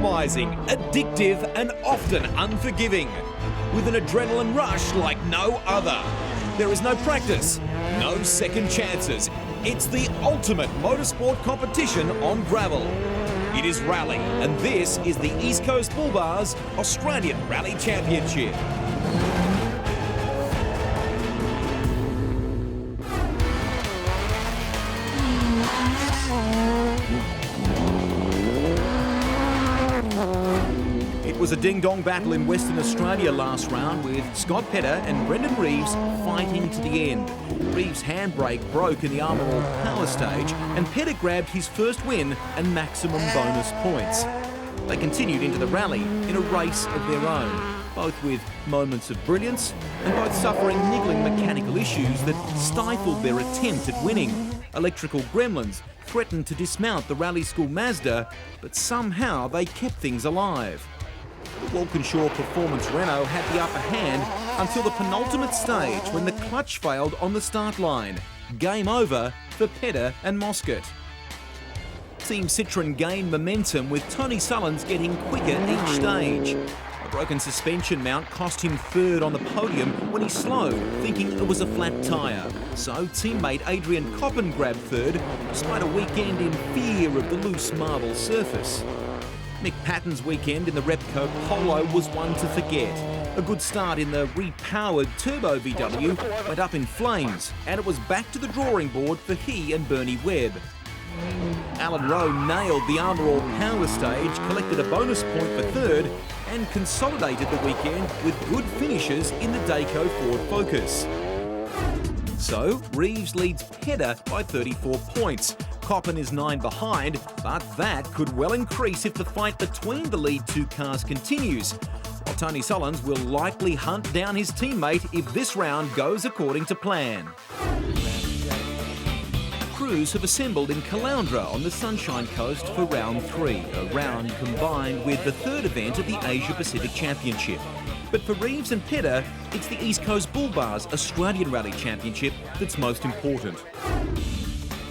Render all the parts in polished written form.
uncompromising, addictive and often unforgiving. With an adrenaline rush like no other. There is no practice, no second chances. It's the ultimate motorsport competition on gravel. It is rally, and this is the East Coast Bullbars Australian Rally Championship. It was a ding-dong battle in Western Australia last round with Scott Pedder and Brendan Reeves fighting to the end. Reeves' handbrake broke in the Armour All power stage and Pedder grabbed his first win and maximum bonus points. They continued into the rally in a race of their own, both with moments of brilliance and both suffering niggling mechanical issues that stifled their attempt at winning. Electrical gremlins threatened to dismount the Rally School Mazda, but somehow they kept things alive. The Walkinshaw Performance Renault had the upper hand until the penultimate stage when the clutch failed on the start line. Game over for Pedder and Moscott. Team Citroën gained momentum with Tony Sullins getting quicker each stage. A broken suspension mount cost him third on the podium when he slowed, thinking it was a flat tyre. So teammate Adrian Coppen grabbed third, despite a weekend in fear of the loose marble surface. Mick Patton's weekend in the Repco Polo was one to forget. A good start in the repowered Turbo VW went up in flames, and it was back to the drawing board for he and Bernie Webb. Alan Rowe nailed the Armour All power stage, collected a bonus point for third, and consolidated the weekend with good finishes in the Dayco Ford Focus. So, Reeves leads Pedder by 34 points. Coppen is 9 behind, but that could well increase if the fight between the lead two cars continues. While Tony Sullins will likely hunt down his teammate if this round goes according to plan. Crews have assembled in Caloundra on the Sunshine Coast for round 3, a round combined with the third event of the Asia Pacific Championship. But for Reeves and Pedder, it's the East Coast Bullbars Australian Rally Championship that's most important.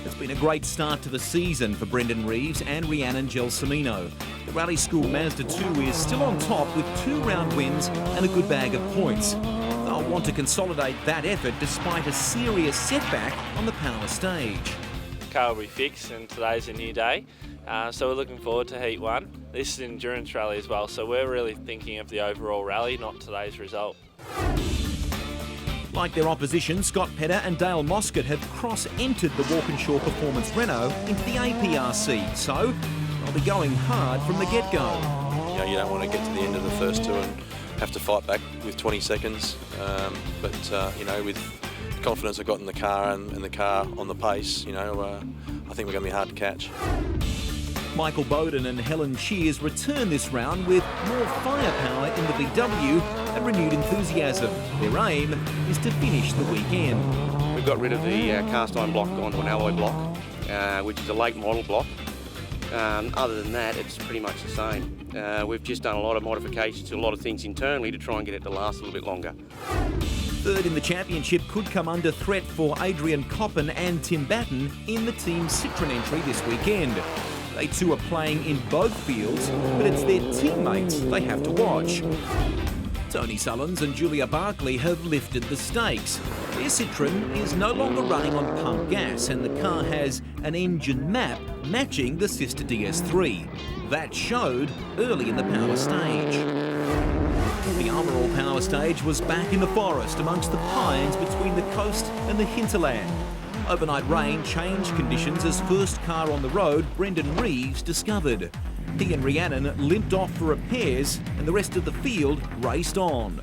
It's been a great start to the season for Brendan Reeves and Rhiannon Gelsomino. The Rally School Mazda 2 is still on top with 2 round wins and a good bag of points. They'll want to consolidate that effort despite a serious setback on the power stage. The car will be fixed and today's a new day, so we're looking forward to Heat 1. This is an endurance rally as well, so we're really thinking of the overall rally, not today's result. Like their opposition, Scott Pedder and Dale Moscott have cross-entered the Walkinshaw Performance Renault into the APRC, so they'll be going hard from the get-go. You know, you don't want to get to the end of the first two and have to fight back with 20 seconds, but you know, with the confidence I've got in the car and the car on the pace, you know, I think we're going to be hard to catch. Michael Bowden and Helen Shears return this round with more firepower in the VW and renewed enthusiasm. Their aim is to finish the weekend. We've got rid of the cast iron block, gone to an alloy block, which is a late model block. Other than that, it's pretty much the same. We've just done a lot of modifications to a lot of things internally to try and get it to last a little bit longer. Third in the championship could come under threat for Adrian Coppen and Tim Batten in the Team Citroën entry this weekend. They too are playing in both fields, but it's their teammates they have to watch. Tony Sullins and Julia Barkley have lifted the stakes. Their Citroën is no longer running on pump gas and the car has an engine map matching the sister DS3. That showed early in the power stage. The Armour All power stage was back in the forest amongst the pines between the coast and the hinterland. Overnight rain changed conditions as first car on the road, Brendan Reeves, discovered. He and Rhiannon limped off for repairs and the rest of the field raced on.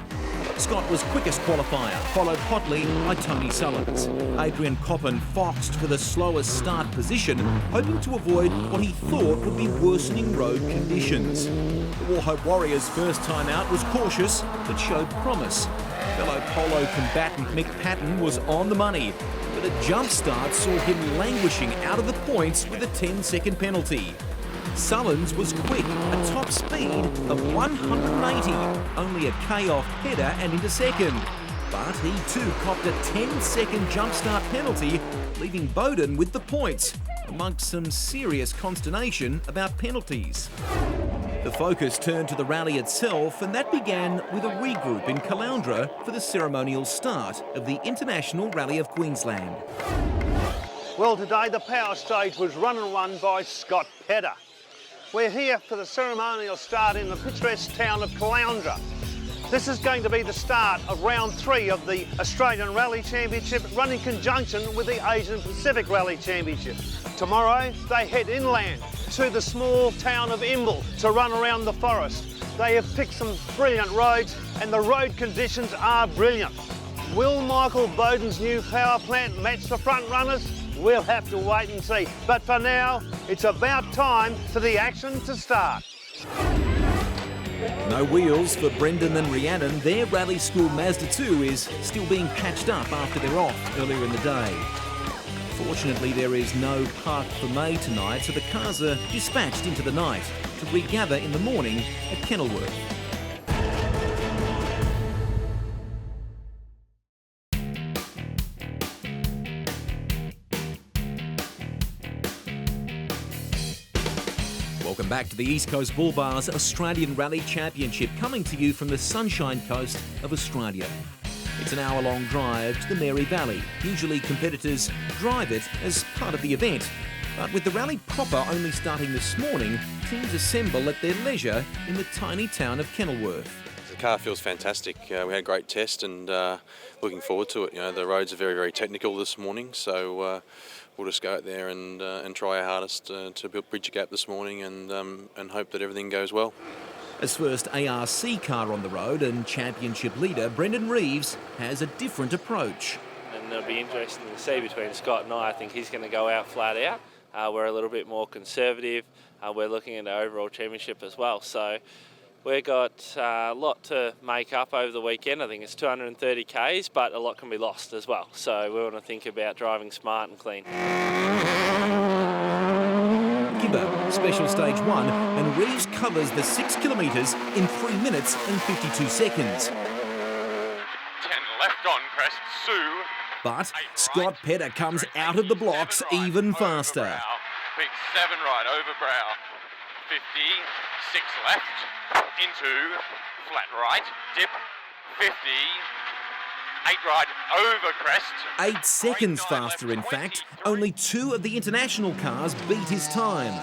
Scott was quickest qualifier, followed hotly by Tony Sullins. Adrian Coppen foxed for the slowest start position, hoping to avoid what he thought would be worsening road conditions. The Warhope Warriors' first time out was cautious, but showed promise. Fellow polo combatant Mick Patton was on the money, but a jump start saw him languishing out of the points with a 10-second penalty. Sullins was quick, a top speed of 180, only a K off Pedder and into second. But he too copped a 10-second jump start penalty, leaving Bowden with the points. amongst some serious consternation about penalties. The focus turned to the rally itself, and that began with a regroup in Caloundra for the ceremonial start of the International Rally of Queensland. Well, today the power stage was run and won by Scott Pedder. We're here for the ceremonial start in the picturesque town of Caloundra. This is going to be the start of round 3 of the Australian Rally Championship, run in conjunction with the Asian Pacific Rally Championship. Tomorrow they head inland to the small town of Imbil to run around the forest. They have picked some brilliant roads and the road conditions are brilliant. Will Michael Bowden's new power plant match the front runners? We'll have to wait and see. But for now, it's about time for the action to start. No wheels for Brendan and Rhiannon. Their rally school Mazda 2 is still being patched up after they're off earlier in the day. Fortunately, there is no Park for May tonight, so the cars are dispatched into the night to regather in the morning at Kenilworth. Welcome back to the East Coast Bullbars Australian Rally Championship, coming to you from the Sunshine Coast of Australia. It's an hour-long drive to the Mary Valley. Usually competitors drive it as part of the event, but with the rally proper only starting this morning, teams assemble at their leisure in the tiny town of Kenilworth. The car feels fantastic. We had a great test and looking forward to it. You know, the roads are very, very technical this morning, so we'll just go out there and try our hardest to bridge a gap this morning and hope that everything goes well. As first ARC car on the road and championship leader, Brendan Reeves has a different approach. And it'll be interesting to see between Scott and I think he's going to go out flat out. We're a little bit more conservative. We're looking at the overall championship as well. So we've got a lot to make up over the weekend. I think it's 230 Ks, but a lot can be lost as well. So we want to think about driving smart and clean. Gibber, special stage 1, and Reeves covers the 6 kilometres in 3 minutes and 52 seconds. 10 left on crest, Sue. But Scott Pedder comes out of the blocks even faster. Big 7 right over brow. 50, 6 left, into flat right, dip, 50, 8 right over crest. 8 seconds faster, in fact. Only 2 of the international cars beat his time.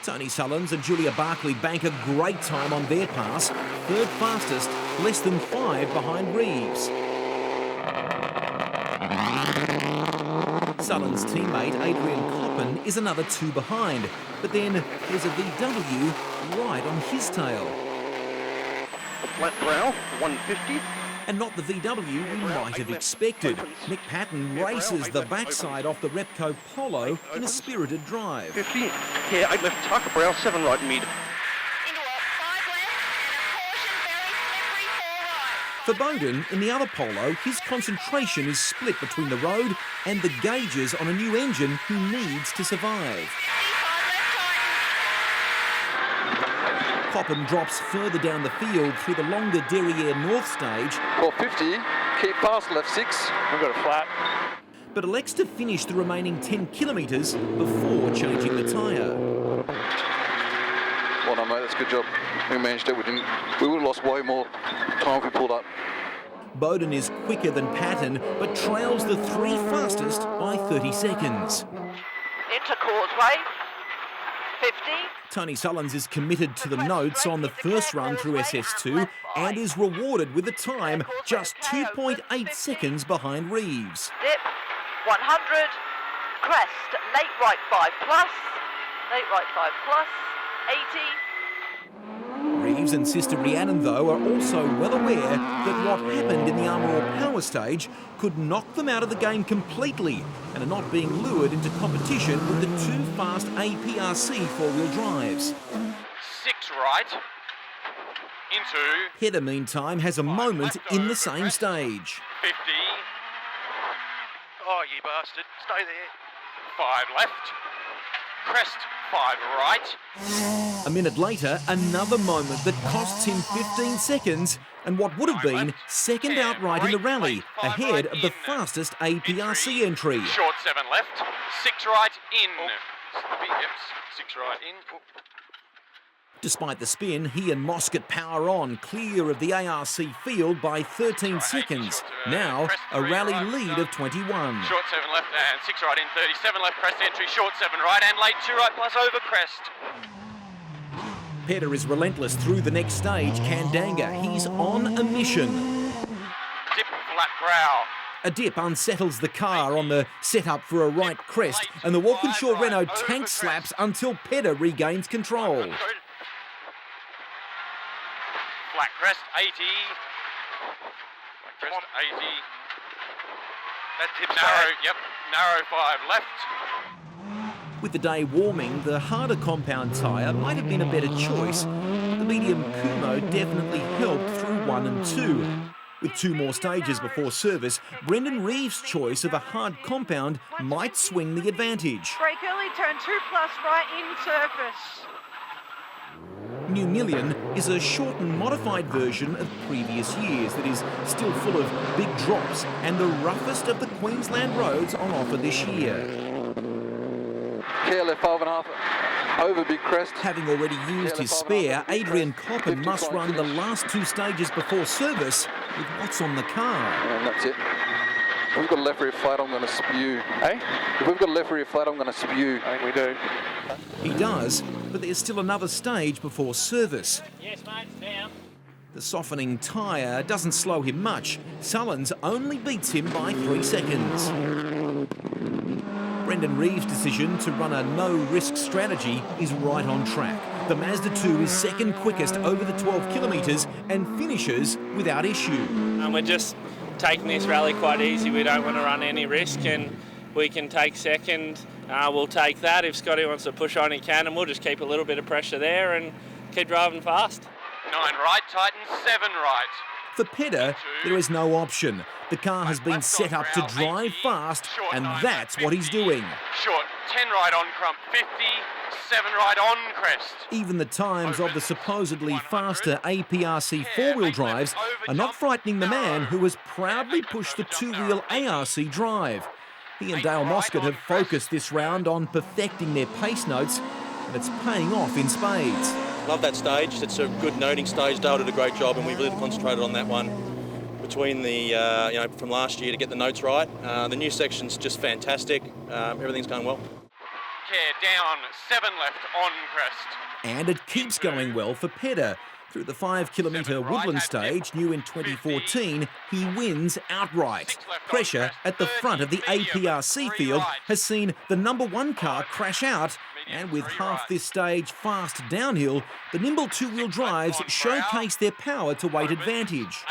Tony Sullins and Julia Barclay bank a great time on their pass. Third fastest, less than 5 behind Reeves. Sullins' teammate Adrian Coppin is another 2 behind, but then there's a VW right on his tail. Flat brow, 150. And not the VW we might have expected. Nick Patton races the backside off the Repco Polo in a spirited drive. 50, yeah, 8 left tuck, brow, 7 right mid. For Bowden, in the other Polo, his concentration is split between the road and the gauges on a new engine he needs to survive. Coppin drops further down the field through the longer Derriere North stage. 450, keep past left 6. We've got a flat. But elects to finish the remaining 10 kilometres before changing the tyre. Well done, mate, that's a good job. We managed it. We would have lost way more time if we pulled up. Bowden is quicker than Patton, but trails the 3 fastest by 30 seconds. Into causeway, 50. Tony Sullins is committed to the notes on the first run through SS2 and is rewarded with a time just 2.8 seconds behind Reeves. Dip, 100. Crest, late right 5 plus. Late right 5 plus, 80. Reeves and sister Rhiannon, though, are also well aware that what happened in the Armour Power stage could knock them out of the game completely and are not being lured into competition with the 2 fast APRC 4-wheel drives. 6 right, into... Pedder, meantime, has a moment in the same stage. 50. Oh, you bastard, stay there. 5 left, crest, 5 right. A minute later, another moment that costs him 15 seconds and what would have been second outright in the rally, ahead of the fastest APRC entry. Short 7 left, 6 right in. Yep, 6 right in. Despite the spin, he and Moscott power on, clear of the ARC field by 13 seconds. Now, a rally lead of 21. Short 7 left and 6 right in, 37 left crest entry, short 7 right and late 2 right plus over crest. Pedder is relentless through the next stage, Kandanga. He's on a mission. Dip flat brow. A dip unsettles the car on the setup for a right crest, and the Walkinshaw Renault tank slaps until Pedder regains control. Flat crest, 80. Flat crest, 80. That tips narrow, yep, narrow 5 left. With the day warming, the harder compound tyre might have been a better choice. The medium Kumo definitely helped through 1 and 2. With 2 more stages before service, Brendan Reeves' choice of a hard compound might swing the advantage. Brake early, turn 2 plus right in surface. New Million is a shortened, modified version of previous years that is still full of big drops and the roughest of the Queensland roads on offer this year. Care left 5.5 over big crest. Having already used his spare, Adrian Coppin must run the last 2 stages before service with what's on the car. And that's it. If we've got a left rear flat, I'm going to spew. Hey? If we've got a left rear flat, I'm going to spew. I think we do. He does, but there's still another stage before service. Yes, mate, down. The softening tyre doesn't slow him much. Sullins only beats him by 3 seconds. Brendan Reeves' decision to run a no-risk strategy is right on track. The Mazda 2 is second quickest over the 12 kilometres and finishes without issue. We're just taking this rally quite easy. We don't want to run any risk, and we can take second. We'll take that. If Scotty wants to push on, he can, and we'll just keep a little bit of pressure there and keep driving fast. 9 right, tighten 7 right. For Pedder, there is no option. The car has been set up to drive fast, and that's what he's doing. Short, 10 right on crump, 50, 7 right on crest. Even the times of the supposedly faster APRC four-wheel drives are not frightening the man who has proudly pushed the two-wheel ARC drive. He and Dale Moscott have focused this round on perfecting their pace notes, and it's paying off in spades. Love that stage. It's a good noting stage. Dale did a great job, and we really concentrated on that one. Between the, from last year to get the notes right. The new section's just fantastic. Everything's going well. Care down, 7 left on crest. And it keeps going well for Pedder. Through the 5-kilometre Woodland stage, new in 2014, he wins outright. Pressure at the front of the APRC field has seen the number 1 car crash out, and with half this stage fast downhill, the nimble two-wheel drives showcase their power to weight advantage.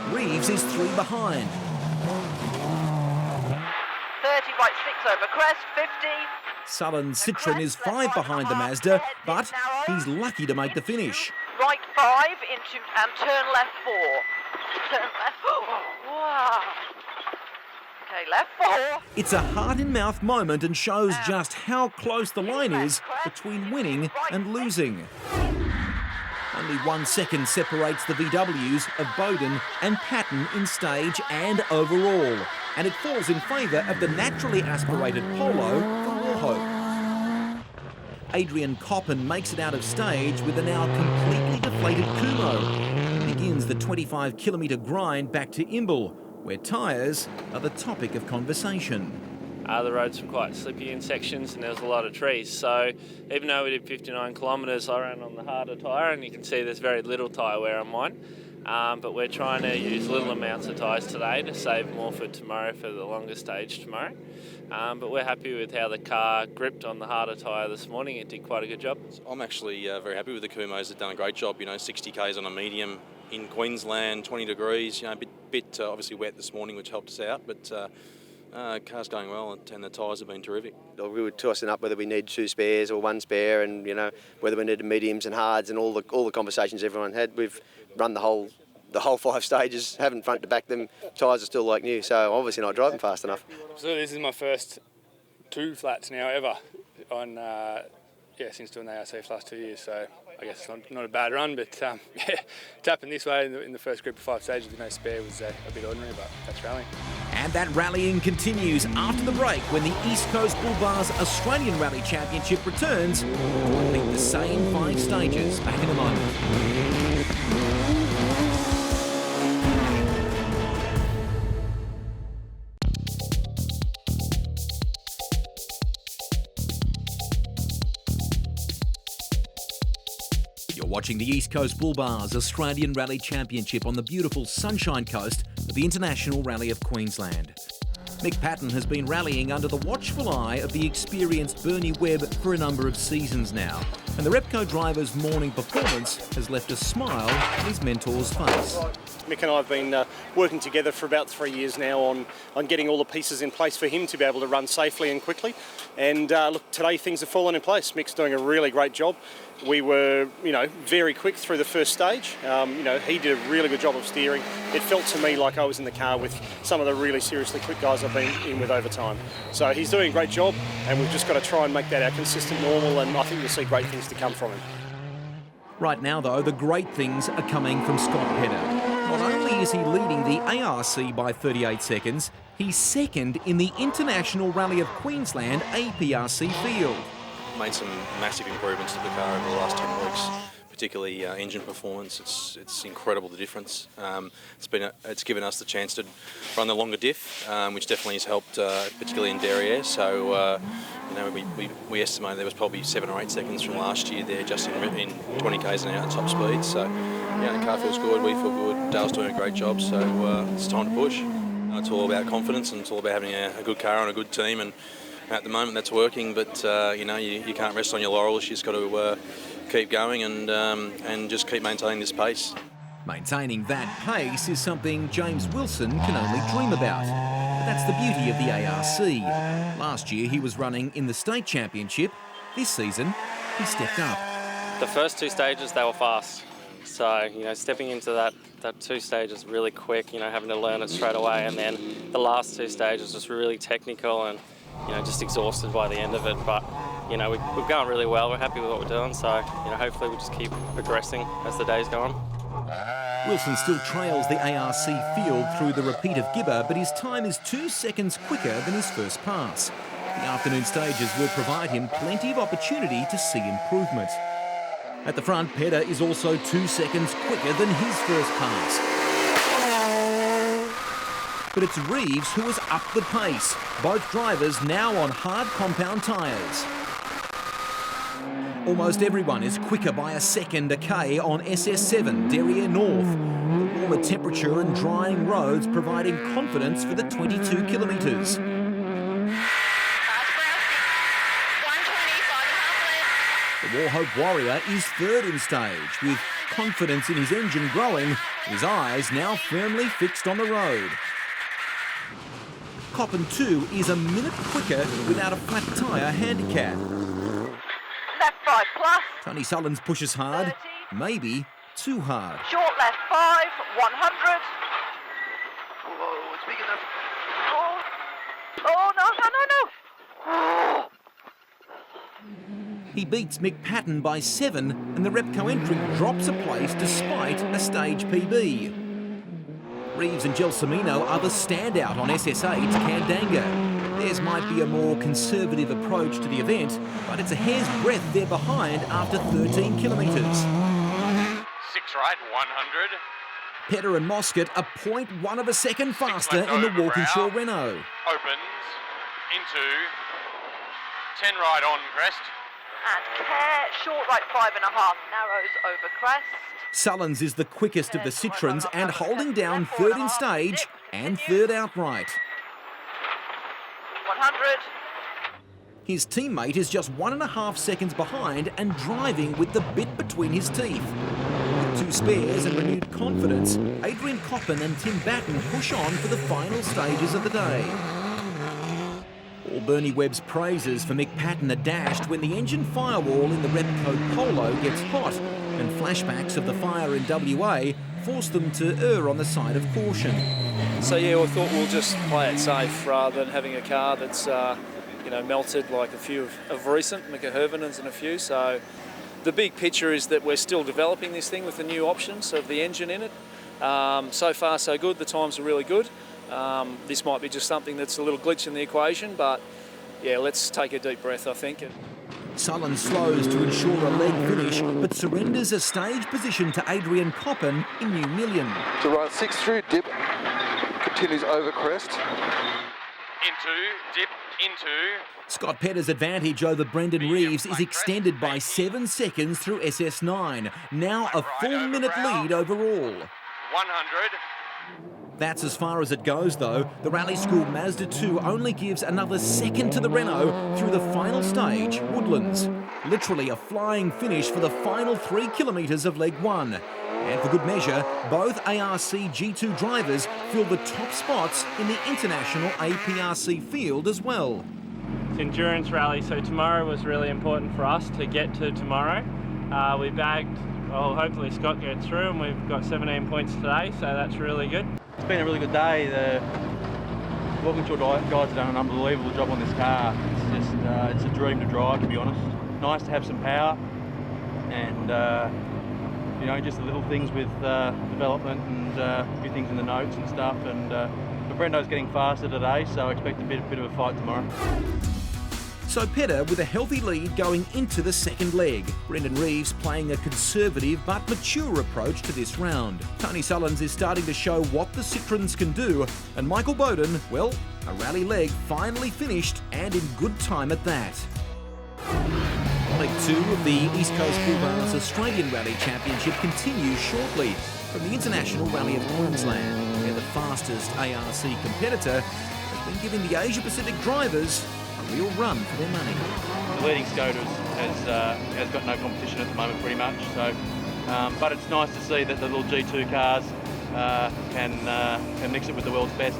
Reeves is 3 behind. 30 right 6 over crest, 50. Sullen's Citroen is 5 behind the Mazda, but he's lucky to make the finish. Right 5 into and turn left 4. Turn left. Wow. Okay, left 4. It's a heart-in-mouth moment and shows just how close the line is between winning and losing. Only 1 second separates the VWs of Bowden and Patton in stage and overall, and it falls in favour of the naturally aspirated Polo for Warhope. Adrian Coppin makes it out of stage with a now completely deflated Kumo and begins the 25-kilometre grind back to Imbil, where tyres are the topic of conversation. The roads were quite slippy in sections and there was a lot of trees, so even though we did 59 kilometres, I ran on the harder tyre, and you can see there's very little tyre wear on mine. But we're trying to use little amounts of tyres today to save more for tomorrow, for the longer stage tomorrow. But we're happy with how the car gripped on the harder tyre this morning. It did quite a good job. I'm actually very happy with the Kumos. They've done a great job, 60 Ks on a medium in Queensland, 20 degrees, a bit obviously wet this morning, which helped us out, but car's going well, and the tyres have been terrific. We were tossing up whether we need 2 spares or 1 spare, and whether we needed mediums and hards, and all the conversations everyone had. We've run the whole 5 stages, haven't front to back them. Tyres are still like new, so obviously not driving fast enough. So this is my first 2 flats now ever on since doing the ARC for the last 2 years. So I guess it's not a bad run, but yeah, tapping this way in the first group of 5 stages with no spare was a bit ordinary, but that's rallying. And that rallying continues after the break when the East Coast Bullbars Australian Rally Championship returns to repeat the same 5 stages. Back in a moment. You're watching the East Coast Bullbars Australian Rally Championship on the beautiful Sunshine Coast of the International Rally of Queensland. Mick Patton has been rallying under the watchful eye of the experienced Bernie Webb for a number of seasons now, and the Repco driver's morning performance has left a smile on his mentor's face. Mick and I have been working together for about 3 years now on getting all the pieces in place for him to be able to run safely and quickly. And look, today things have fallen in place. Mick's doing a really great job. We were, very quick through the first stage. He did a really good job of steering. It felt to me like I was in the car with some of the really seriously quick guys I've been in with over time. So he's doing a great job, and we've just got to try and make that our consistent normal, and I think you'll see great things to come from him. Right now, though, the great things are coming from Scott Pedder. Not only is he leading the ARC by 38 seconds, he's second in the International Rally of Queensland APRC field. Made some massive improvements to the car over the last 10 weeks, particularly engine performance. It's incredible, the difference. It's given us the chance to run the longer diff, which definitely has helped, particularly in derriere. So we estimate there was probably 7 or 8 seconds from last year there, just in 20 k's an hour at top speed. So the car feels good, we feel good. Dale's doing a great job, so it's time to push. It's all about confidence, and it's all about having a good car and a good team. And at the moment that's working, but you can't rest on your laurels. You just got to keep going and just keep maintaining this pace. Maintaining that pace is something James Wilson can only dream about. But that's the beauty of the ARC. Last year he was running in the state championship. This season he stepped up. The first 2 stages they were fast. So, stepping into that 2 stages really quick, having to learn it straight away, and then the last 2 stages just really technical and just exhausted by the end of it. But, we've gone really well. We're happy with what we're doing. So, hopefully we just keep progressing as the days go on. Wilson still trails the ARC field through the repeat of Gibber, but his time is 2 seconds quicker than his first pass. The afternoon stages will provide him plenty of opportunity to see improvement. At the front, Pedder is also 2 seconds quicker than his first pass. But it's Reeves who has upped the pace. Both drivers now on hard compound tyres. Almost everyone is quicker by a second a K on SS7, Derriere North. The warmer temperature and drying roads providing confidence for the 22 kilometres. The Warhope Warrior is third in stage, with confidence in his engine growing, his eyes now firmly fixed on the road. Coppin 2 is a minute quicker without a flat tyre handicap. Left 5 plus. Tony Sullins pushes hard, 30. maybe too hard. Short left 5, 100. Whoa, it's big enough. Oh, no. He beats Mick Patton by 7, and the Repco entry drops a place despite a stage PB. Reeves and Gelsomino are the standout on SS8 Kandanga. Theirs might be a more conservative approach to the event, but it's a hair's breadth they're behind after 13 kilometres. 6 right, 100. Pedder and Moscott are 0.1 of a second faster in the Walkinshaw Renault. Opens into 10 right on crest. And care, short right 5.5, narrows over crest. Sullins is the quickest of the Citroens and holding down third in stage and third outright. 100. His teammate is just 1.5 seconds behind and driving with the bit between his teeth. With 2 spares and renewed confidence, Adrian Coppin and Tim Batten push on for the final stages of the day. All Bernie Webb's praises for Mick Patton are dashed when the engine firewall in the Repco Polo gets hot, and flashbacks of the fire in WA force them to err on the side of caution. So yeah, I thought we'll just play it safe rather than having a car that's melted like a few of recent, Mika Hervenens and a few. So the big picture is that we're still developing this thing with the new options of the engine in it. So far so good, the times are really good. This might be just something that's a little glitch in the equation, but yeah, let's take a deep breath, I think. Sullen slows to ensure a leg finish, but surrenders a stage position to Adrian Coppin in New Million. To right 6 through dip, continues over crest. Into, dip, into. Scott Pedder's advantage over Brendan Reeves is extended by 7 seconds through SS9. Now a full minute lead overall. 100. That's as far as it goes, though. The Rally School Mazda 2 only gives another second to the Renault through the final stage, Woodlands. Literally a flying finish for the final 3 kilometres of leg 1. And for good measure, both ARC G2 drivers fill the top spots in the International APRC field as well. It's endurance rally, so tomorrow was really important for us to get to tomorrow. We bagged, well, hopefully Scott gets through, and we've got 17 points today, so that's really good. It's been a really good day. The Walkinshaw guys have done an unbelievable job on this car. It's just, it's a dream to drive, to be honest. Nice to have some power, and you know, just the little things with development and a few things in the notes and stuff. And but Brendo's getting faster today, so I expect a bit of a fight tomorrow. So Pedder with a healthy lead going into the second leg. Brendan Reeves playing a conservative but mature approach to this round. Tony Sullins is starting to show what the Citroens can do, and Michael Bowden, well, a rally leg finally finished and in good time at that. Leg 2 of the East Coast Bullbars Australian Rally Championship continues shortly from the International Rally of Queensland, where the fastest ARC competitor has been giving the Asia Pacific drivers a real run for their money. The leading Skoda has got no competition at the moment, pretty much. So, but it's nice to see that the little G2 cars can mix it with the world's best.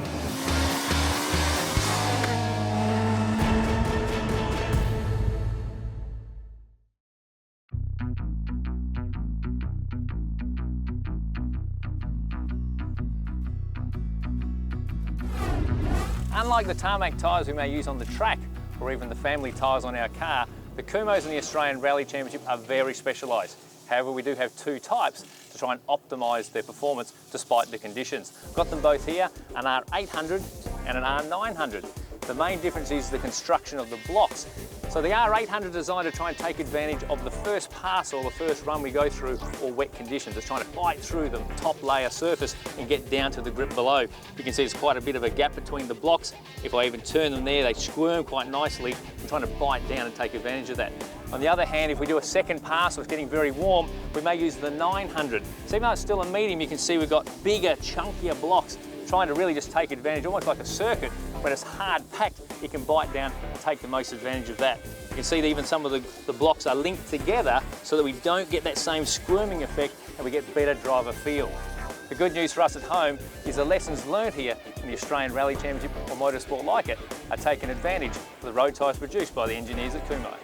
Unlike the tarmac tyres we may use on the track, or even the family tyres on our car, the Kumhos in the Australian Rally Championship are very specialised. However, we do have 2 types to try and optimise their performance despite the conditions. Got them both here, an R800 and an R900. The main difference is the construction of the blocks. So the R800 is designed to try and take advantage of the first pass or the first run we go through or wet conditions. It's trying to bite through the top layer surface and get down to the grip below. You can see there's quite a bit of a gap between the blocks. If I even turn them there, they squirm quite nicely. I'm trying to bite down and take advantage of that. On the other hand, if we do a second pass or it's getting very warm, we may use the 900. So even though it's still a medium, you can see we've got bigger, chunkier blocks, trying to really just take advantage, almost like a circuit. When it's hard packed, you can bite down and take the most advantage of that. You can see that even some of the blocks are linked together so that we don't get that same squirming effect and we get better driver feel. The good news for us at home is the lessons learned here in the Australian Rally Championship or motorsport like it are taken advantage of the road tyres produced by the engineers at Kumho.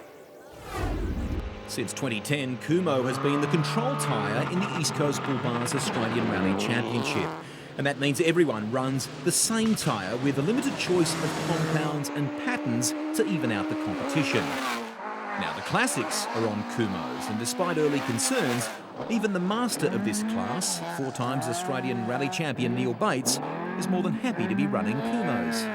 Since 2010, Kumho has been the control tyre in the East Coast Bullbars Australian Rally Championship. And that means everyone runs the same tyre with a limited choice of compounds and patterns to even out the competition. Now the classics are on Kumhos, and despite early concerns, even the master of this class, 4 times Australian Rally champion Neil Bates, is more than happy to be running Kumhos.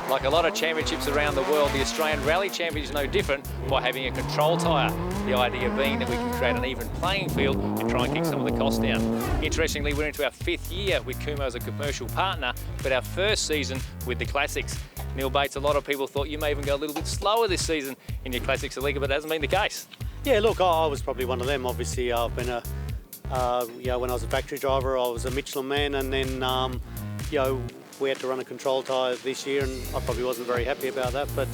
Like a lot of championships around the world, the Australian Rally Championship is no different by having a control tyre. The idea being that we can create an even playing field and try and kick some of the costs down. Interestingly, we're into our 5th year with Kumho as a commercial partner, but our first season with the Classics. Neil Bates, a lot of people thought you may even go a little bit slower this season in your Classics League, but it hasn't been the case. Yeah, look, I was probably one of them. Obviously, I've been when I was a factory driver, I was a Michelin man, and then, we had to run a control tyre this year, and I probably wasn't very happy about that, but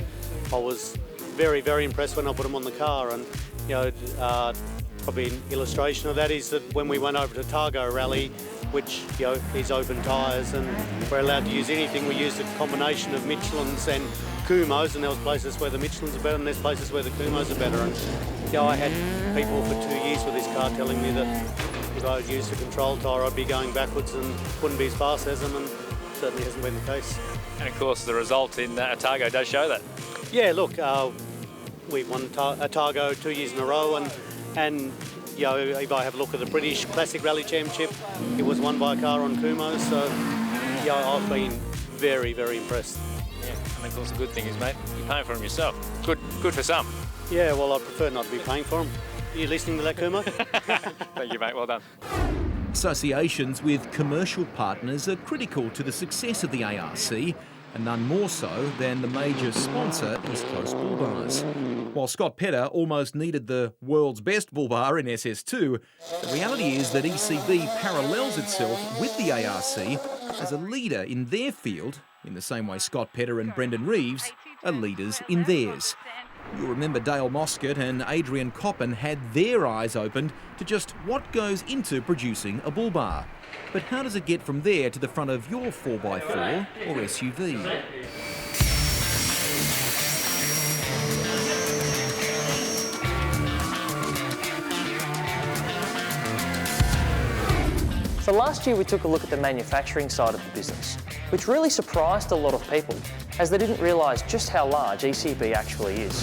I was very, very impressed when I put them on the car. And probably an illustration of that is that when we went over to Targo Rally, which is open tyres, and we're allowed to use anything, we used a combination of Michelins and Kumhos, and there was places where the Michelins are better and there's places where the Kumhos are better. And I had people for 2 years with this car telling me that if I used a control tyre, I'd be going backwards and wouldn't be as fast as them, and certainly hasn't been the case. And of course the result in Otago does show that. Yeah, look, We've won Otago 2 years in a row, and you know, if I have a look at the British Classic Rally Championship, it was won by a car on Kumho, so yeah, I've been very, very impressed. Yeah, and of course the good thing is, mate, you're paying for them yourself. Good for some. Yeah, well, I prefer not to be paying for them. Are you listening to that, Kumho? Thank you, mate, well done. Associations with commercial partners are critical to the success of the ARC, and none more so than the major sponsor, East Coast Bullbars. While Scott Pedder almost needed the world's best bullbar in SS2, the reality is that ECB parallels itself with the ARC as a leader in their field, in the same way Scott Pedder and Brendan Reeves are leaders in theirs. You'll remember Dale Moscott and Adrian Coppin had their eyes opened to just what goes into producing a bullbar. But how does it get from there to the front of your 4x4 or SUV? So last year we took a look at the manufacturing side of the business, which really surprised a lot of people as they didn't realise just how large ECB actually is.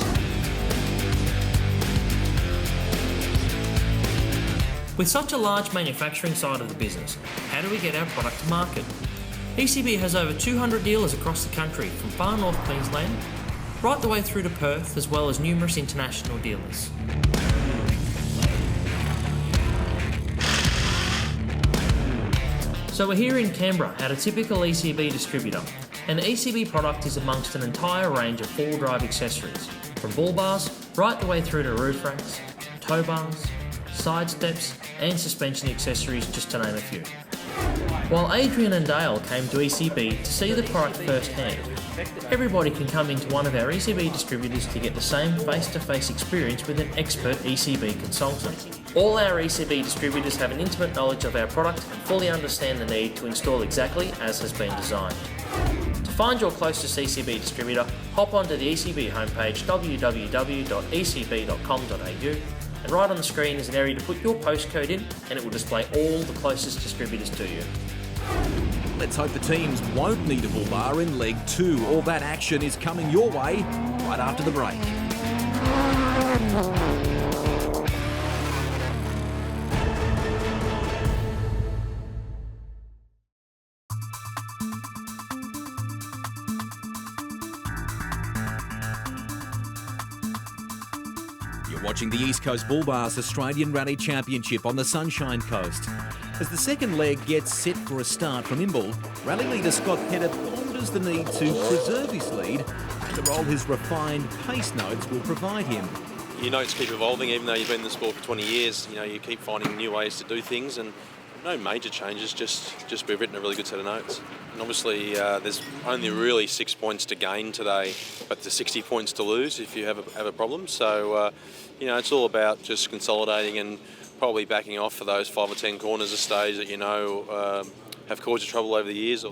With such a large manufacturing side of the business, how do we get our product to market? ECB has over 200 dealers across the country, from far north Queensland right the way through to Perth, as well as numerous international dealers. So we're here in Canberra at a typical ECB distributor. An ECB product is amongst an entire range of four-wheel drive accessories, from bull bars right the way through to roof racks, tow bars, side steps and suspension accessories, just to name a few. While Adrian and Dale came to ECB to see the product firsthand, everybody can come into one of our ECB distributors to get the same face-to-face experience with an expert ECB consultant. All our ECB distributors have an intimate knowledge of our product and fully understand the need to install exactly as has been designed. To find your closest ECB distributor, hop onto the ECB homepage www.ecb.com.au, and right on the screen is an area to put your postcode in, and it will display all the closest distributors to you. Let's hope the teams won't need a bull bar in leg 2. All that action is coming your way right after the break. You're watching the East Coast Bullbars Australian Rally Championship on the Sunshine Coast. As the second leg gets set for a start from Imbil, rally leader Scott Pedder ponders the need to preserve his lead and the role his refined pace notes will provide him. Your notes keep evolving, even though you've been in the sport for 20 years. You know, you keep finding new ways to do things, and no major changes, just we've written a really good set of notes. And obviously there's only really 6 points to gain today, but there's 60 points to lose if you have a problem. So, you know, it's all about just consolidating and probably backing off for those 5 or 10 corners of stage that you know have caused you trouble over the years.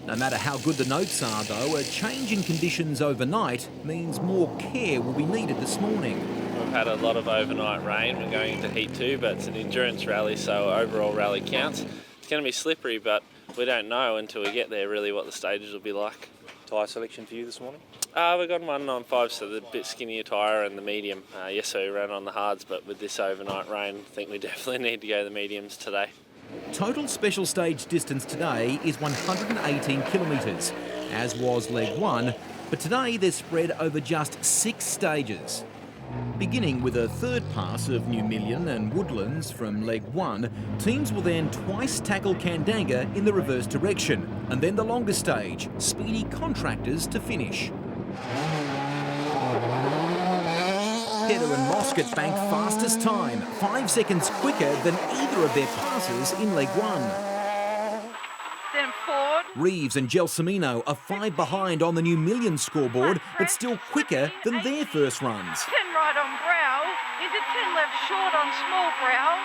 No matter how good the notes are, though, a change in conditions overnight means more care will be needed this morning. We've had a lot of overnight rain. We're going into heat 2, but it's an endurance rally, so overall rally counts. It's going to be slippery, but we don't know until we get there really what the stages will be like. Tyre selection for you this morning? We've got 195, so the bit skinnier tyre and the medium. Yesterday we ran on the hards, but with this overnight rain, I think we definitely need to go the mediums today. Total special stage distance today is 118 kilometres, as was leg 1, but today they're spread over just 6 stages. Beginning with a third pass of New Million and Woodlands from leg 1, teams will then twice tackle Kandanga in the reverse direction, and then the longer stage, Speedy Contractors to finish. Pedder and Moscott bank fastest time, 5 seconds quicker than either of their passes in leg 1. Then forward. Reeves and Gelsomino are 5 behind on the New Million scoreboard, but still quicker than their first runs. 10 right on brow, into 10 left short on small brow.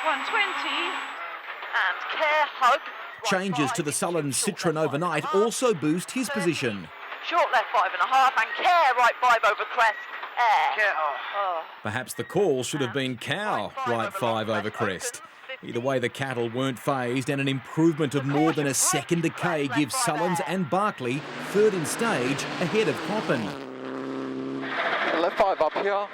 120. And care hug. Changes to the sullen Citroen overnight also boost his position. Short left 5.5 and care right 5 over crest. Care. Perhaps the call should have been cow right 5 over crest. Either way, the cattle weren't phased, and an improvement of more than a second decay gives Sullins and Barkley third in stage ahead of Coppin. 5 up here,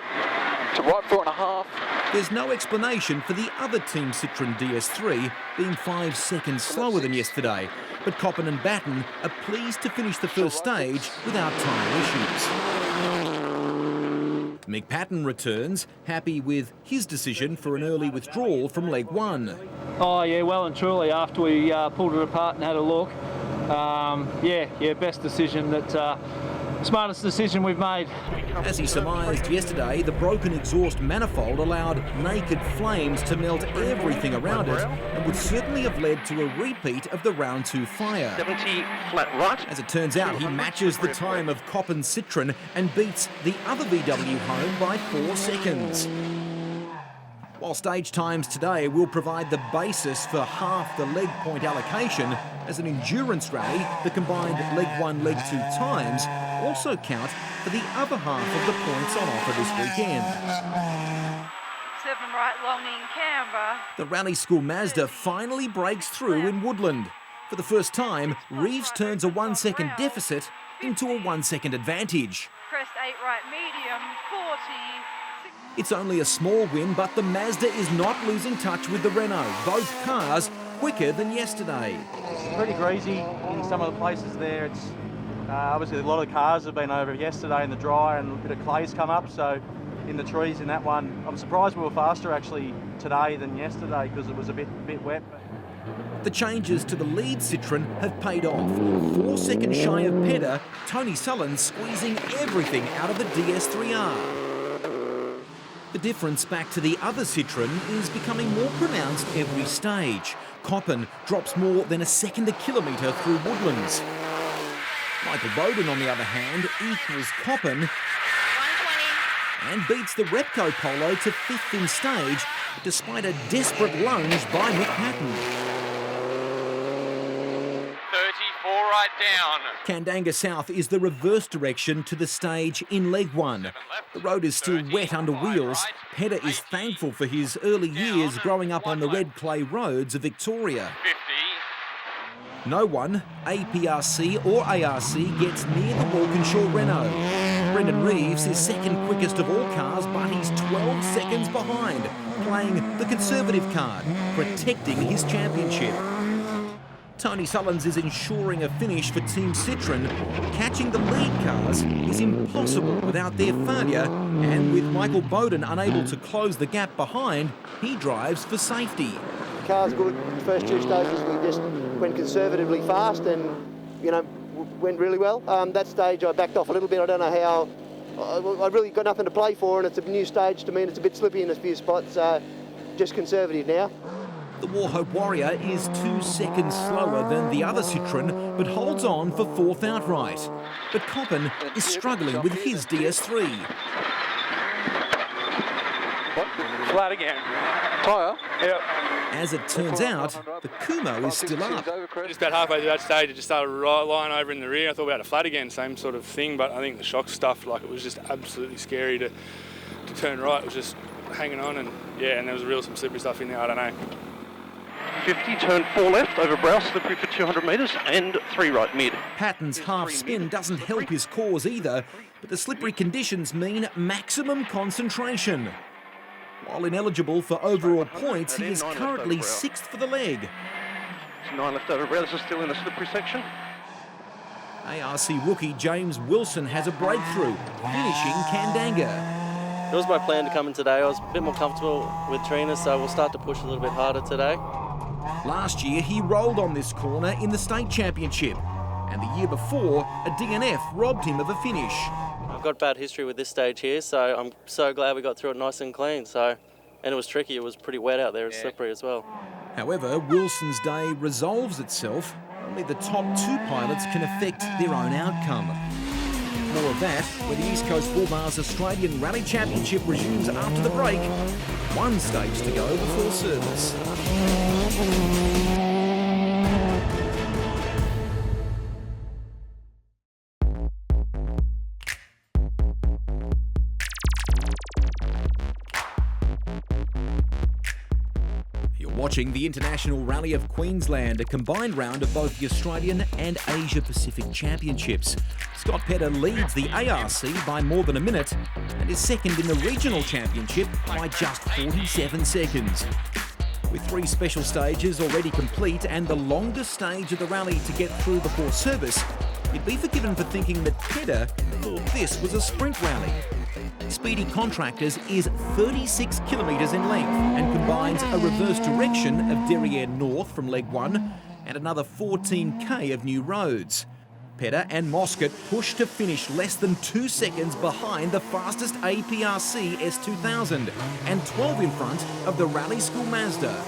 to right 4.5. There's no explanation for the other Team Citroen DS3 being 5 seconds slower than yesterday, but Coppen and Batten are pleased to finish the first stage without tyre issues. Mick Patton returns, happy with his decision for an early withdrawal from leg 1. Oh yeah, well and truly after we pulled it apart and had a look. Best decision, smartest decision we've made. As he surmised yesterday, the broken exhaust manifold allowed naked flames to melt everything around it and would certainly have led to a repeat of the round 2 fire. 70 flat right. As it turns out, he matches the time of Coppen's Citroen and beats the other VW home by 4 seconds. While stage times today will provide the basis for half the leg point allocation, as an endurance rally, the combined leg 1, leg 2 times also count for the other half of the points on offer this weekend. 7 right long in Canberra. The Rally School Mazda finally breaks through in Woodland. For the first time, Reeves turns a 1 second deficit into a 1 second advantage. Crest 8 right medium, 40. It's only a small win, but the Mazda is not losing touch with the Renault. Both cars quicker than yesterday. It's pretty greasy in some of the places there. It's obviously a lot of the cars have been over yesterday in the dry and a bit of clay's come up, so in the trees in that one. I'm surprised we were faster actually today than yesterday because it was a bit wet. The changes to the lead Citroen have paid off. 4 seconds shy of Pedder, Tony Sullins squeezing everything out of the DS3R. The difference back to the other Citroen is becoming more pronounced every stage. Coppen drops more than a second a kilometre through woodlands. Michael Bowden, on the other hand, equals Coppen and beats the Repco Polo to 5th in stage, despite a desperate lunge by Mick Patton. 34 right down. Kandanga South is the reverse direction to the stage in leg 1. The road is still wet under wheels. Pedder is thankful for his early years growing up on the red clay roads of Victoria. 50. No one, APRC or ARC, gets near the Walkinshaw Renault. Brendan Reeves is second quickest of all cars, but he's 12 seconds behind, playing the conservative card, protecting his championship. Tony Sullins is ensuring a finish for Team Citroen. Catching the lead cars is impossible without their failure, and with Michael Bowden unable to close the gap behind, he drives for safety. The car's good. The first 2 stages we just went conservatively fast and, went really well. That stage I backed off a little bit. I don't know how. I really got nothing to play for, and it's a new stage to me, and it's a bit slippy in a few spots, so just conservative now. The Warhope Warrior is 2 seconds slower than the other Citroen, but holds on for 4th outright. But Coppen is struggling with his DS3. Flat again. Tyre? Yep. As it turns out, the Kumo is still up. Just about halfway through that stage, it just started lying over in the rear. I thought we had a flat again, same sort of thing, but I think the shock stuff, it was just absolutely scary to turn right. It was just hanging on, and there was some slippery stuff in there, I don't know. 50, turn 4 left, over brow, slippery for 200 metres, and 3 right mid. Patton's half spin doesn't help his cause either, but the slippery conditions mean maximum concentration. While ineligible for overall points, he is currently 6th for the leg. 9 left over brow, this is still in the slippery section. ARC rookie James Wilson has a breakthrough, finishing Kandanga. It was my plan to come in today. I was a bit more comfortable with trainers, so we'll start to push a little bit harder today. Last year, he rolled on this corner in the state championship, and the year before, a DNF robbed him of a finish. I've got bad history with this stage here, so I'm so glad we got through it nice and clean. And it was tricky. It was pretty wet out there and slippery as well. However, Wilson's day resolves itself. Only the top 2 pilots can affect their own outcome. More of that when the East Coast Bullbars Australian Rally Championship resumes after the break. 1 stage to go before service. You're watching the International Rally of Queensland, a combined round of both the Australian and Asia Pacific Championships. Scott Pedder leads the ARC by more than a minute and is second in the regional championship by just 47 seconds. With 3 special stages already complete and the longest stage of the rally to get through before service, you'd be forgiven for thinking that Pedder thought this was a sprint rally. Speedy Contractors is 36 kilometres in length and combines a reverse direction of Derriere North from leg 1 and another 14k of new roads. Pedder and Moscott pushed to finish less than 2 seconds behind the fastest APRC S2000 and 12 in front of the Rally School Mazda.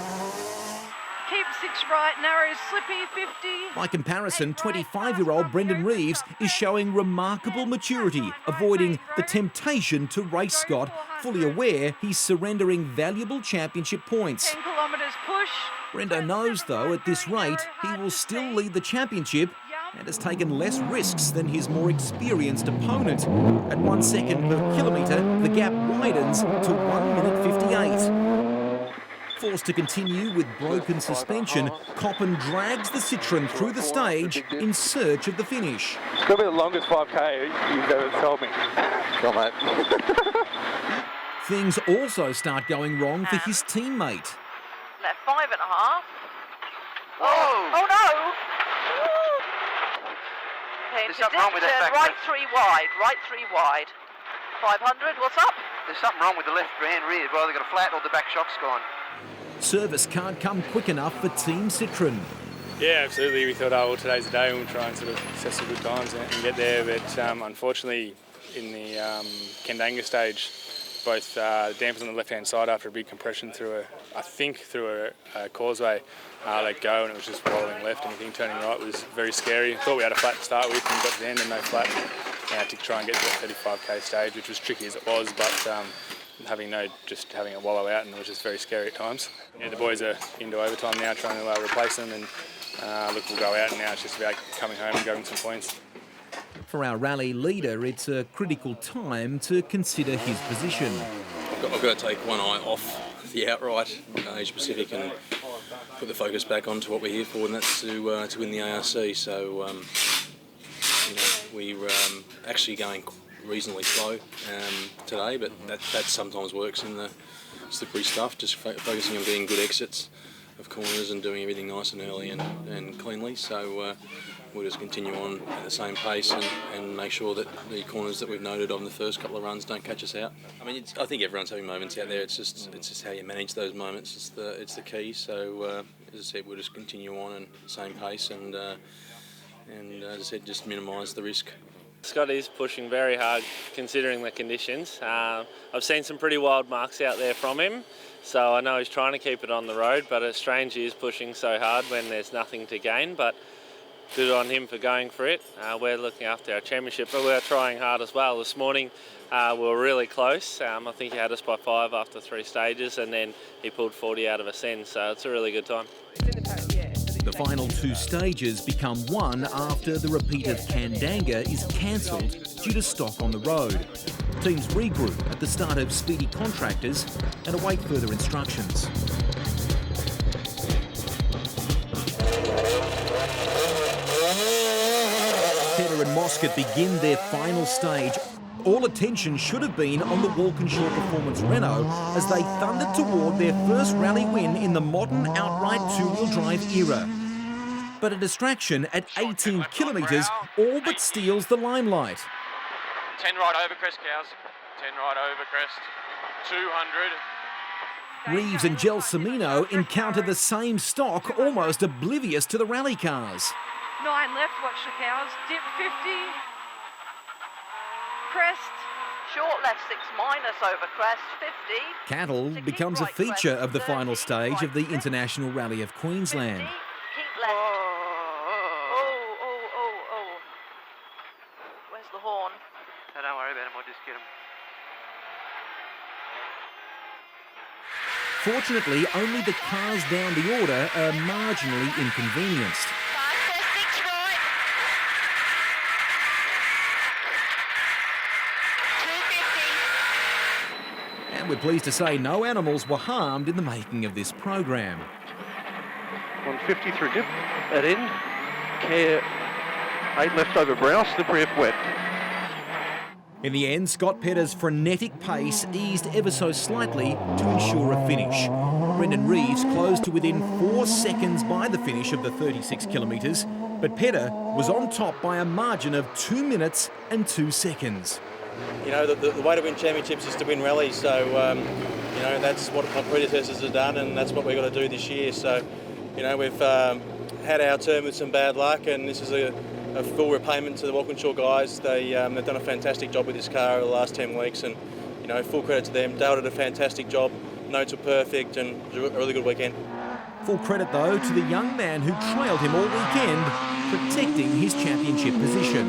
Keep 6 right, narrow, slippy, 50. By comparison, 25-year-old Brendan Reeves is showing remarkable maturity, avoiding the temptation to race Scott, fully aware he's surrendering valuable championship points. 10 kilometres push. Brendo knows, though, at this rate, he will still lead the championship and has taken less risks than his more experienced opponent. At 1 second per kilometre, the gap widens to 1 minute 58. Forced to continue with broken suspension, Coppen drags the Citroen through the stage in search of the finish. It's going to be the longest 5K you've ever told me. Come on, mate. Things also start going wrong for his teammate. Left 5.5. Oh no! Okay, There's into something wrong with that turn, back right 3 wide, right 3 wide. 500, what's up? There's something wrong with the left hand rear. Well, they've got a flat or the back shock's gone. Service can't come quick enough for Team Citroen. Yeah, absolutely. We thought, oh, well, today's the day and we'll try and sort of set some good times and get there. But unfortunately, in the Kendanga stage, both dampers on the left-hand side after a big compression through a causeway, let go and it was just rolling left. Anything turning right was very scary. Thought we had a flat to start with and got to the end and no flat. And had to try and get to that 35k stage, which was tricky as it was, but having a wallow out, and it was just very scary at times. Yeah, the boys are into overtime now, trying to replace them, and look, we'll go out, and now it's just about coming home and grabbing some points. For our rally leader, it's a critical time to consider his position. I've got to take one eye off the outright Asia Pacific and put the focus back onto what we're here for, and that's to win the ARC. So we're actually going reasonably slow today, but that sometimes works in the slippery stuff, just focusing on getting good exits of corners and doing everything nice and early and cleanly. So we'll just continue on at the same pace and make sure that the corners that we've noted on the first couple of runs don't catch us out. I mean, I think everyone's having moments out there. It's just how you manage those moments. It's the key. So as I said, we'll just continue on at the same pace and as I said, just minimise the risk. Scott is pushing very hard considering the conditions. I've seen some pretty wild marks out there from him, so I know he's trying to keep it on the road, but it's strange he is pushing so hard when there's nothing to gain, but good on him for going for it. We're looking after our championship, but we're trying hard as well. This morning we were really close. I think he had us by 5 after 3 stages, and then he pulled 40 out of ascend, so it's a really good time. The final 2 stages become one after the repeat of Kendanga is cancelled due to stock on the road. Teams regroup at the start of Speedy Contractors and await further instructions. Pedder and Moscott begin their final stage. All attention should have been on the Walkinshaw Performance Renault as they thundered toward their first rally win in the modern outright 2-wheel drive era. But a distraction at 18 kilometres all but steals the limelight. 10 right over crest, cows. 10 right over crest. 200. Reeves and Gelsomino encounter the same stock, almost oblivious to the rally cars. 9 left, watch the cows. Dip 50. Crest. Short left 6 minus over crest 50. Cattle becomes a feature of the final stage of the International Rally of Queensland. Keep left. Oh. Where's the horn? No, don't worry about him, I'll just get him. Fortunately, only the cars down the order are marginally inconvenienced. And we're pleased to say no animals were harmed in the making of this program. 50 through dip at end. Care 8 left over brow, slippery if wet. In the end, Scott Pedder's frenetic pace eased ever so slightly to ensure a finish. Brendan Reeves closed to within 4 seconds by the finish of the 36 kilometres, but Pedder was on top by a margin of 2 minutes and 2 seconds. You know, the way to win championships is to win rallies, so, you know, that's what my predecessors have done, and that's what we've got to do this year. So, you know, we've had our turn with some bad luck, and this is a full repayment to the Walkinshaw guys. They've done a fantastic job with this car over the last 10 weeks, and, you know, full credit to them. Dale did a fantastic job, notes were perfect, and it was a really good weekend. Full credit, though, to the young man who trailed him all weekend, protecting his championship position.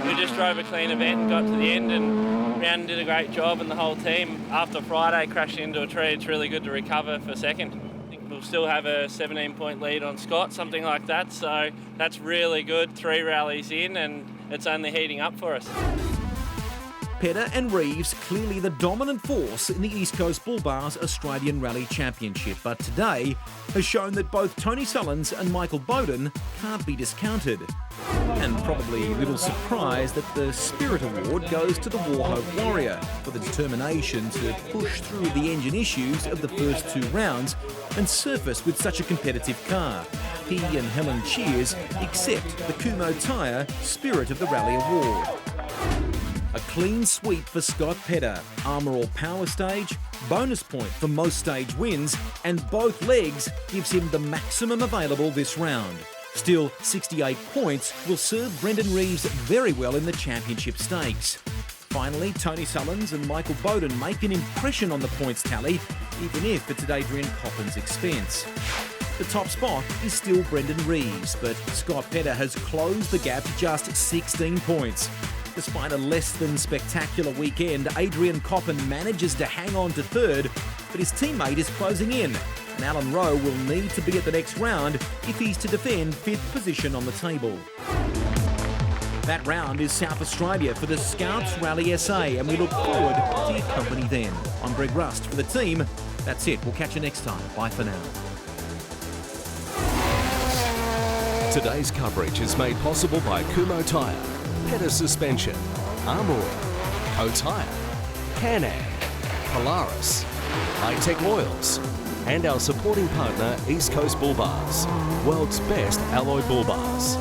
We just drove a clean event and got to the end, and Brandon did a great job, and the whole team, after Friday crashing into a tree, it's really good to recover for second. I think we'll still have a 17-point lead on Scott, something like that, so that's really good. 3 rallies in, and it's only heating up for us. Pedder and Reeves clearly the dominant force in the East Coast Bullbars Australian Rally Championship, but today has shown that both Tony Sullins and Michael Bowden can't be discounted. And probably little surprise that the Spirit Award goes to the Warhope Warrior for the determination to push through the engine issues of the first 2 rounds and surface with such a competitive car. He and Helen Cheers accept the Kumho Tyre Spirit of the Rally Award. A clean sweep for Scott Pedder, Armour All Power Stage, bonus point for most stage wins, and both legs gives him the maximum available this round. Still, 68 points will serve Brendan Reeves very well in the championship stakes. Finally, Tony Sullins and Michael Bowden make an impression on the points tally, even if it's at Adrian Coppen's expense. The top spot is still Brendan Reeves, but Scott Pedder has closed the gap to just 16 points. Despite a less than spectacular weekend, Adrian Coppen manages to hang on to third, but his teammate is closing in, and Alan Rowe will need to be at the next round if he's to defend 5th position on the table. That round is South Australia for the Scouts Rally SA, and we look forward to your company then. I'm Greg Rust for the team. That's it. We'll catch you next time. Bye for now. Today's coverage is made possible by Kumho Tyre, Pedder Suspension, Armour, Co-Tyre, Can-Am, Polaris, High-Tech Oils, and our supporting partner East Coast Bullbars, world's best alloy bull bars.